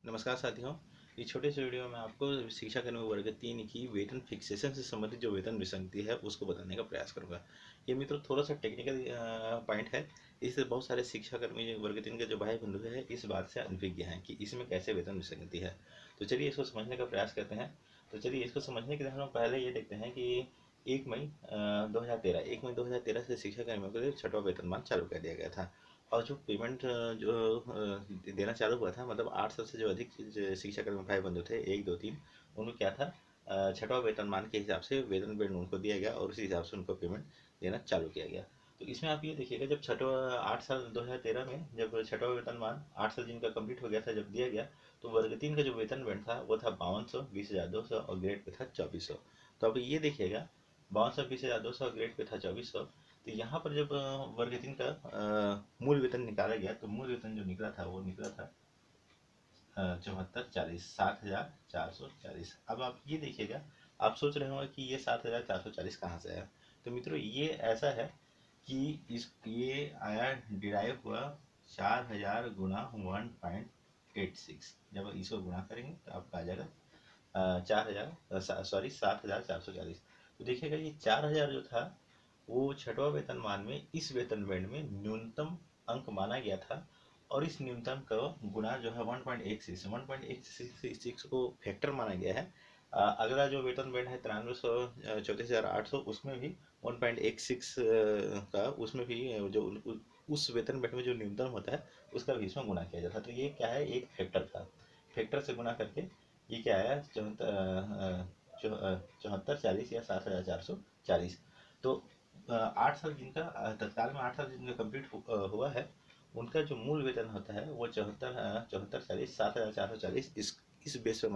नमस्कार साथियों। इस छोटे से वीडियो में आपको शिक्षा कर्मी वर्ग 3 की वेतन फिक्सेशन से संबंधित जो वेतन विसंगति है उसको बताने का प्रयास करूंगा। ये मित्रों थोड़ा सा टेक्निकल पॉइंट है। इससे बहुत सारे शिक्षा कर्मी वर्ग 3 के जो भाई बंधु है इस बात से अनभिज्ञ हैं कि इसमें कैसे वेतन विसंगति है। तो चलिए इसको समझने का प्रयास करते हैं। तो चलिए इसको समझने के लिए हम पहले ये देखते हैं कि 1 मई 2013 1 मई 2013 से शिक्षा कर्मियों के लिए छठवां वेतनमान चालू कर दिया गया था। और जो पेमेंट देना चालू हुआ था, मतलब 8 साल से जो अधिक शिक्षाकर्मी भाई बंधु थे, 1 2 3, उनको क्या था, छठवां वेतनमान के हिसाब से वेतन बैंड उनको दिया गया और उसी हिसाब से उनको पेमेंट देना चालू किया गया। तो इसमें आप ये देखिएगा, जब छठवा 8 साल 2013 में जब छठवा वेतनमान 8 साल जिनका कंप्लीट हो गया था जब दिया गया, तो वर्ग 3 का जो वेतन बैंड था वो था 5200, 20,200 और ग्रेड पे था 2400। तो अब ये देखिएगा, 5200, 20,200 और ग्रेड पे था 2400। तो यहाँ पर जब वर्ग 3 का मूल वेतन निकाला गया, तो मूल वेतन जो निकला था वो निकला था 7440, 7,440। अब आप ये देखिएगा, आप सोच रहे होंगे कि ये 7,440 कहाँ से आया। तो मित्रों ये ऐसा है कि ये आया, डिराइव हुआ 4,000 गुना 1.86। जब इसको गुणा करेंगे तो आपका आ जाएगा 7,440। तो देखिएगा ये 4,000 जो था वो छठवा वेतनमान में इस वेतन बैंड में न्यूनतम अंक माना गया था। और इस न्यूनतम का गुणा जो है 1.86 को फैक्टर माना गया है। अगला जो वेतन बैंड है 93,34,800, उसमें भी 1.86 का, उसमें भी जो उस वेतन बैंड में जो न्यूनतम होता है उसका भी इसमें गुणा किया जाता है। तो ये क्या है, एक फैक्टर था, फैक्टर से गुणा करके ये क्या आया, 7440 या 7,440। तो 8 साल जिनका तत्काल में 8 साल जिनका कंप्लीट हुआ है, उनका जो मूल वेतन होता है वो 7440, 7,440 इस बेस पर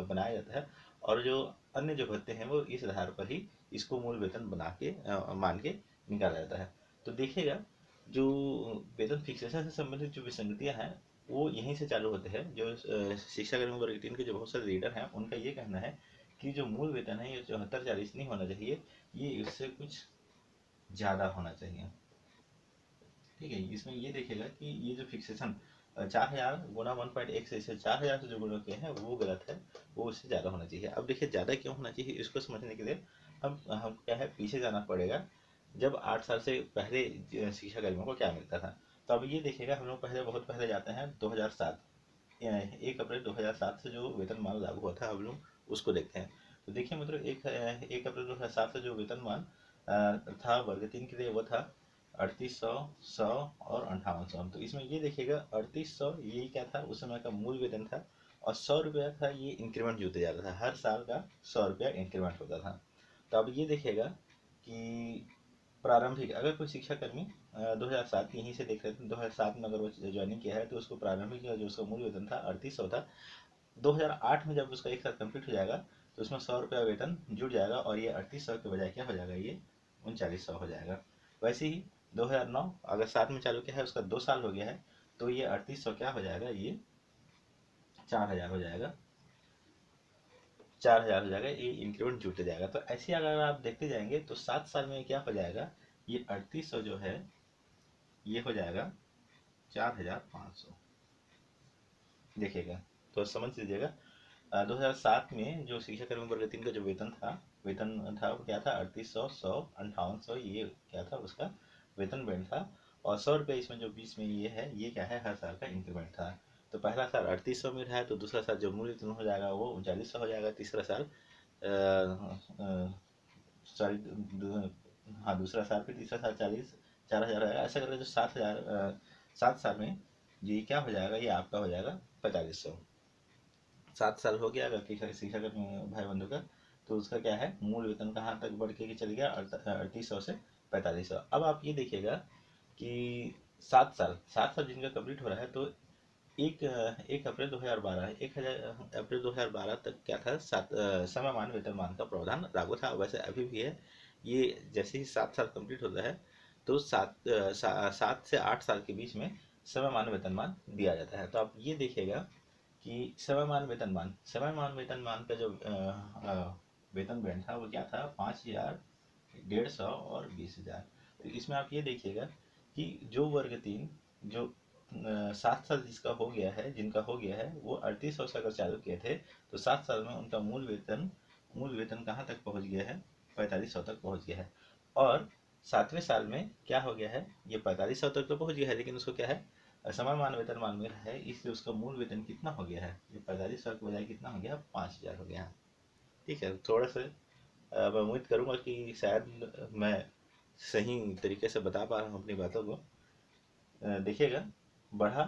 बनाया जाता है। और जो अन्य जो भत्ते हैं वो इस आधार पर ही इसको मूल वेतन बना के मान के निकाला जाता है। तो देखिएगा, जो वेतन फिक्सेशन से संबंधित जो विसंगतियां हैं वो यहीं से चालू होते हैं। जो शिक्षा कर्मी वर्ग 3 के जो बहुत सारे लीडर हैं उनका ये कहना है कि जो मूल वेतन है ये 7440 नहीं होना चाहिए, ये इससे कुछ ज़्यादा होना चाहिए। ठीक है, इसमें ये देखिएगा कि ये जो फिक्सेशन 4,000 गुना 1.1 से 4,000 से जो गुणा किए हैं वो गलत है, वो उससे ज़्यादा होना चाहिए। अब देखिए ज़्यादा क्यों होना चाहिए, इसको समझने के लिए हम क्या है, पीछे जाना पड़ेगा। जब 8 साल से पहले शिक्षा कर्मियों को क्या मिलता था। तो अब ये देखिएगा, हम लोग पहले, बहुत पहले जाते हैं 2007। 1 अप्रैल 2007 से जो वेतनमान लागू हुआ था, हम लोग उसको देखते हैं। तो देखिए मित्रों, 1 अप्रैल 2007 से जो वेतनमान था वर्ग 3 के लिए, वो था 3800, 100 और 5800। तो इसमें ये देखिएगा, 3800 ये क्या था, उस समय का मूल वेतन था। और 100 रुपया था, ये इंक्रीमेंट जुड़ते जाता था, हर साल का 100 रुपया इंक्रीमेंट होता था। तो अब ये देखिएगा कि प्रारंभिक, अगर कोई शिक्षाकर्मी 2007 यहीं से देख रहे थे, 2007 में अगर वो ज्वाइनिंग किया है तो उसको प्रारंभिक जो उसका मूल वेतन था 3800 था। 2008 में जब उसका 1 साल कंप्लीट हो जाएगा तो उसमें 100 रुपया वेतन जुड़ जाएगा और ये 3800 के बजाय क्या हो जाएगा, ये 3900 हो जाएगा। वैसे ही 2009 अगर 7 में चालू किया है, उसका 2 साल हो गया है, तो ये 3800 क्या हो जाएगा, ये 4,000 हो जाएगा, 4,000 हो जाएगा, ये इंक्रीमेंट जुड़ते जाएगा। तो ऐसे अगर आप देखते जाएंगे तो 7 साल में क्या हो जाएगा, ये 3800 जो है ये हो जाएगा 4,500। देखिएगा, तो समझ लीजिएगा, 2007 में जो शिक्षा कर्मी वर्ग 3 का जो वेतन था वो क्या था, 3800, 100, 5800, ये क्या था, उसका वेतन बैंड था। और 100 रुपये इसमें जो बीच में ये है, ये क्या है, हर साल का इंक्रीमेंट था। तो पहला साल 3800 में रहा है, तो दूसरा साल जो मूल वेतन हो जाएगा वो 3900 हो जाएगा। तीसरा साल सॉरी, हाँ दूसरा साल, फिर तीसरा साल 4,000 रहेगा। ऐसा करके जो 7 साल में ये क्या हो जाएगा, ये आपका हो जाएगा 4500। 7 साल हो गया अगर शिक्षा का भाई बंधु का, तो उसका क्या है, मूल वेतन कहाँ तक बढ़ के चल गया, 3800 से 4500। अब आप ये देखिएगा कि 7 साल जिनका कंप्लीट हो रहा है, तो 1 अप्रैल 2012 तक क्या था, समयमान वेतनमान का प्रावधान लागू था, वैसे अभी भी है। ये जैसे ही 7 साल कंप्लीट होता है तो 7 से 8 साल के बीच में समयमान वेतनमान दिया जाता है। तो आप ये देखिएगा कि समयमान वेतनमान का जो वेतन बैंड था वो क्या था, 5,000, 150 और 20,000। तो इसमें आप ये देखिएगा कि जो वर्ग 3 जो 7 साल जिनका हो गया है वो 3800 से अगर चालू किए थे तो 7 साल में उनका मूल वेतन कहाँ तक पहुँच गया है, 4500 तक पहुँच गया है। और 7वें साल में क्या हो गया है, ये 4500 तक तो पहुँच गया है, लेकिन उसको क्या है, समयमान वेतनमान में है, इसलिए उसका मूल वेतन कितना हो गया है, ये 4500 के बजाय कितना हो गया, 5000 हो गया है। ठीक है, थोड़ा सा मैं उम्मीद करूँगा कि शायद मैं सही तरीके से बता पा रहा हूँ अपनी बातों को। देखिएगा, बढ़ा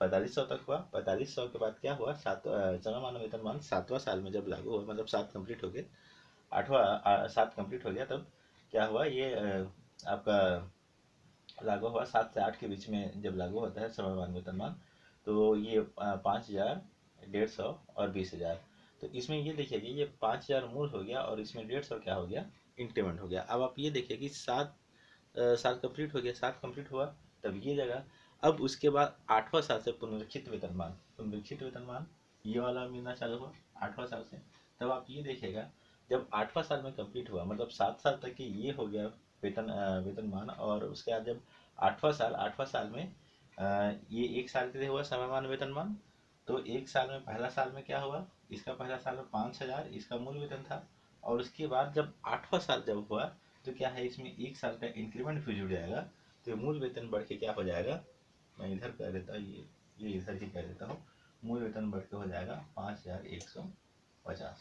4500 तक हुआ, 4500 के बाद क्या हुआ, समयमान वेतनमान 7वां साल में जब लागू हुआ, मतलब 7 कंप्लीट हो गए, 7 कंप्लीट हो गया, तब क्या हुआ, ये आपका लागू हुआ 7 से 8 के बीच में जब लागू होता है समयमान वेतनमान, तो ये 5000, 150 और 20000। तो इसमें ये देखिए कि ये 5000 मूल हो गया और इसमें 150 क्या हो गया, इंक्रीमेंट हो गया। अब आप ये देखिए कि 7 कंप्लीट हो गया, 7 कंप्लीट हुआ, तब ये जगह, अब उसके बाद 8वां साल से पुनरीक्षित वेतनमान ये वाला मिलना चालू हुआ 8वां साल से। तब आप ये देखिएगा, जब 8वां साल में कंप्लीट हुआ, मतलब 7 साल तक की ये हो गया वेतनमान, और उसके बाद जब 8वां साल में ये 1 साल के लिए हुआ समयमान वेतनमान। तो 1 साल में, पहला साल में क्या हुआ, इसका पहला साल में 5000 इसका मूल वेतन था, और उसके बाद जब 8वां साल जब हुआ, तो क्या है, इसमें 1 साल का इंक्रीमेंट भी जुड़ जाएगा, तो मूल वेतन बढ़ के क्या हो जाएगा, मैं इधर कर देता हूँ, ये इधर ही कर देता हूँ, मूल वेतन बढ़ के हो जाएगा 5150।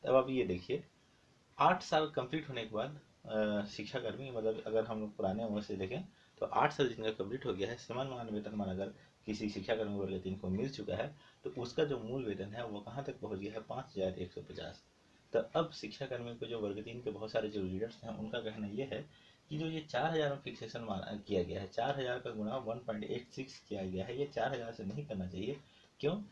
तब आप ये देखिए, 8 साल कंप्लीट होने के बाद शिक्षाकर्मी, मतलब अगर हम लोग पुराने उम्र से देखें तो 8 साल जिनका कंप्लीट हो गया है, समयमान वेतनमान अगर किसी शिक्षाकर्मी वर्ग 3 को मिल चुका है, तो उसका जो मूल वेतन है वो कहाँ तक पहुँच गया है, 5150। तो अब शिक्षाकर्मी को जो वर्ग 3 के बहुत सारे जो लीडर्स हैं उनका कहना ये है कि जो ये 4000 में फिक्सेशन किया गया है, 4000 का गुणा 1.86 किया गया है, ये 4000 से नहीं करना चाहिए। क्यों?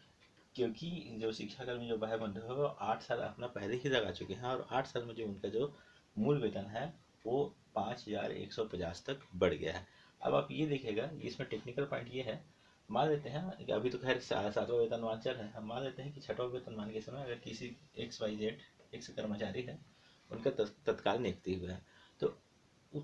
क्योंकि जो शिक्षाकर्मी जो भाई बंधु है वो 8 साल अपना पहले ही लगा चुके हैं, और 8 साल में जो उनका जो मूल वेतन है वो 5150 तक बढ़ गया है। अब आप ये देखिएगा, इसमें टेक्निकल पॉइंट ये है, मान लेते हैं कि अभी तो खैर 7वां वेतनमान चल रहा है, हम मान लेते हैं कि 6वां वेतनमान के समय अगर किसी XYZ कर्मचारी है, उनका तत्काल नियुक्ति हुआ है, तो वो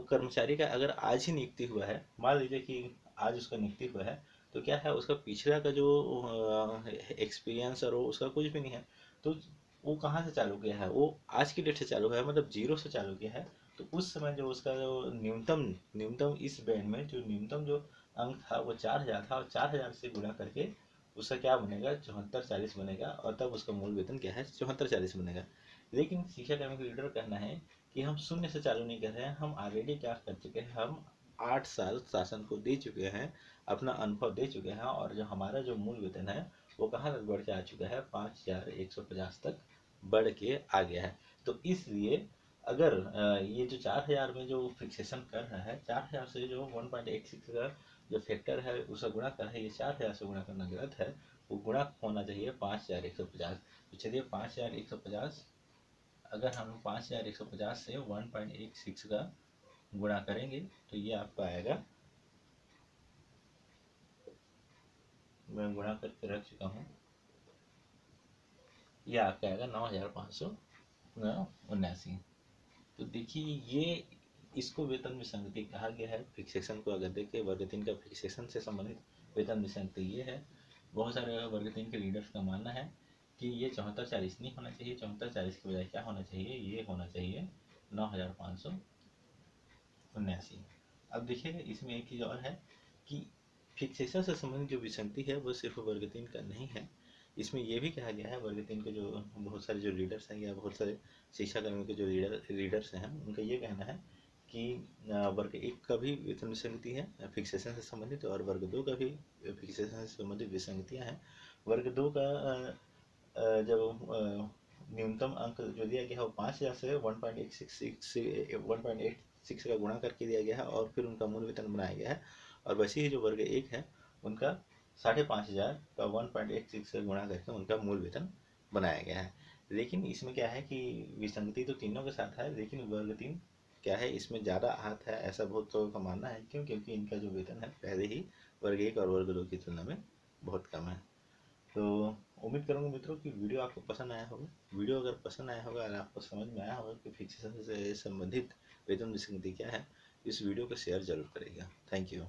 कर्मचारी का अगर आज ही नियुक्ति हुआ है, मान लीजिए कि आज उसका नियुक्ति हुआ है, तो क्या है, उसका पिछला का जो एक्सपीरियंस और वो उसका कुछ भी नहीं है, तो वो कहाँ से चालू किया है, वो आज की डेट से चालू है, मतलब 0 से चालू किया है। तो उस समय जो उसका जो न्यूनतम न्यूनतम इस बैंड में जो न्यूनतम जो अंक था वो 4000 था, और 4000 से गुणा करके उसका क्या बनेगा, 7440 बनेगा, और तब उसका मूल वेतन क्या है, 7440 बनेगा। लेकिन शिक्षा कर्मी का लीडर कहना है कि हम शून्य से चालू नहीं कर रहे हैं, हम ऑलरेडी क्या कर चुके हैं, हम 8 साल शासन को दे चुके हैं, अपना अनुभव दे चुके हैं, और जो हमारा जो मूल वेतन है वो कहाँ तक बढ़ के आ चुका है, 5150 तक बढ़ के आ गया है। तो इसलिए अगर ये जो 4000 में जो फिक्सेशन कर रहा है, 4000 से जो 1.86 का जो फैक्टर है उसका गुणा कर है, ये 4000 से गुणा करना गलत है, वो गुणा होना चाहिए 5150। तो चलिए 5150, अगर हम 5150 से 1.86 का गुणा करेंगे तो ये आपका आएगा, मैं गुणा करके रख चुका हूँ, ये आपका आएगा 9579। तो देखिए ये, इसको वेतन विसंगति कहा गया है। फिक्सेशन को अगर देखिए, वर्ग 3 का फिक्सेशन से संबंधित वेतन विसंगति ये है। बहुत सारे वर्ग 3 के लीडर्स का मानना है कि ये 7440 नहीं होना चाहिए, 7440 के बजाय क्या होना चाहिए, ये होना चाहिए 9579। अब देखिएगा, इसमें एक चीज़ और है कि फिक्सेशन से संबंधित जो विसंगति है वो सिर्फ वर्ग 3 का नहीं है, इसमें यह भी कहा गया है, वर्ग 3 के जो बहुत सारे जो लीडर्स हैं या बहुत सारे शिक्षाकर्मी के जो लीडर्स हैं उनका ये कहना है कि वर्ग 1 का भी वेतन विसंगति है फिक्सेशन से संबंधित, और वर्ग 2 का भी फिक्सेशन से संबंधित विसंगतियाँ हैं। वर्ग 2 का जब न्यूनतम अंक जो दिया गया है वो 5000 से 1.86 का गुणा करके दिया गया है, और फिर उनका मूल वेतन बनाया गया है। और वैसे ही जो वर्ग 1 है उनका 5500 का 1.86 से गुणा करके उनका मूल वेतन बनाया गया है। लेकिन इसमें क्या है कि विसंगति तो तीनों के साथ है, लेकिन वर्ग 3 क्या है, इसमें ज़्यादा आहत है, ऐसा बहुत लोगों का मानना है। क्यों? क्योंकि इनका जो वेतन है पहले ही वर्ग 1 और वर्ग 2 की तुलना में बहुत कम है। तो उम्मीद करूँगा मित्रों कि वीडियो आपको पसंद आया होगा। वीडियो अगर पसंद आया होगा और आपको समझ में आया होगा कि फिक्सेशन से संबंधित वेतन विसंगति क्या है, इस वीडियो को शेयर जरूर करिएगा। Thank you.